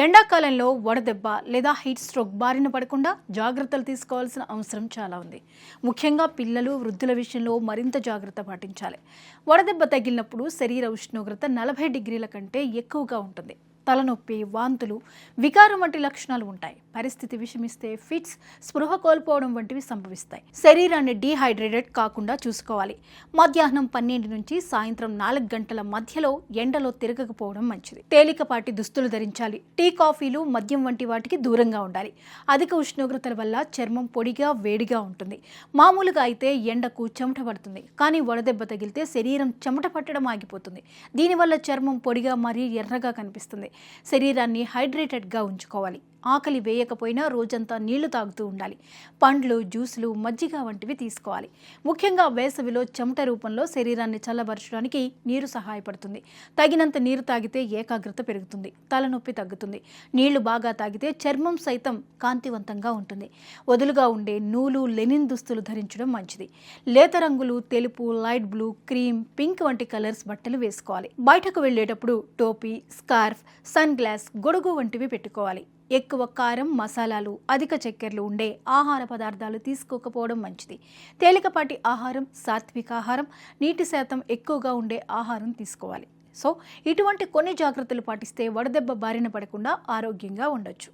ఎండాకాలంలో వడదెబ్బ లేదా హీట్ స్ట్రోక్ బారిన పడకుండా జాగ్రత్తలు తీసుకోవాల్సిన అవసరం చాలా ఉంది. ముఖ్యంగా పిల్లలు, వృద్ధుల విషయంలో మరింత జాగ్రత్త పాటించాలి. వడదెబ్బ తగిలినప్పుడు శరీర ఉష్ణోగ్రత 40 డిగ్రీల కంటే ఎక్కువగా ఉంటుంది. తలనొప్పి, వాంతులు, వికారం వంటి లక్షణాలు ఉంటాయి. పరిస్థితి విషమిస్తే ఫిట్స్, స్పృహ కోల్పోవడం వంటివి సంభవిస్తాయి. శరీరాన్ని డీహైడ్రేటెడ్ కాకుండా చూసుకోవాలి. మధ్యాహ్నం 12 నుంచి సాయంత్రం 4 గంటల మధ్యలో ఎండలో తిరగకపోవడం మంచిది. తేలికపాటి దుస్తులు ధరించాలి. టీ, కాఫీలు, మద్యం వంటి వాటికి దూరంగా ఉండాలి. అధిక ఉష్ణోగ్రతల వల్ల చర్మం పొడిగా, వేడిగా ఉంటుంది. మామూలుగా అయితే ఎండకు చెమట పడుతుంది, కానీ వడదెబ్బ తగిలితే శరీరం చెమట పట్టడం ఆగిపోతుంది. దీనివల్ల చర్మం పొడిగా మరీ ఎర్రగా కనిపిస్తుంది. శరీరాన్ని హైడ్రేటెడ్గా ఉంచుకోవాలి. ఆకలి వేయకపోయినా రోజంతా నీళ్లు తాగుతూ ఉండాలి. పండ్లు, జ్యూసులు, మజ్జిగ వంటివి తీసుకోవాలి. ముఖ్యంగా వేసవిలో చెమట రూపంలో శరీరాన్ని చల్లబరచడానికి నీరు సహాయపడుతుంది. తగినంత నీరు తాగితే ఏకాగ్రత పెరుగుతుంది, తలనొప్పి తగ్గుతుంది. నీళ్లు బాగా తాగితే చర్మం సైతం కాంతివంతంగా ఉంటుంది. వదులుగా ఉండే నూలు, లెనిన్ దుస్తులు ధరించడం మంచిది. లేత రంగులు, తెలుపు, లైట్ బ్లూ, క్రీమ్, పింక్ వంటి కలర్స్ బట్టలు వేసుకోవాలి. బయటకు వెళ్లేటప్పుడు టోపీ, స్కార్ఫ్, సన్ గ్లాస్, గొడుగు వంటివి పెట్టుకోవాలి. ఎక్కువ కారం, మసాలాలు, అధిక చక్కెరలు ఉండే ఆహార పదార్థాలు తీసుకోకపోవడం మంచిది. తేలికపాటి ఆహారం, సాత్విక ఆహారం, నీటి శాతం ఎక్కువగా ఉండే ఆహారం తీసుకోవాలి. ఇటువంటి కొన్ని జాగ్రత్తలు పాటిస్తే వడదెబ్బ బారిన పడకుండా ఆరోగ్యంగా ఉండొచ్చు.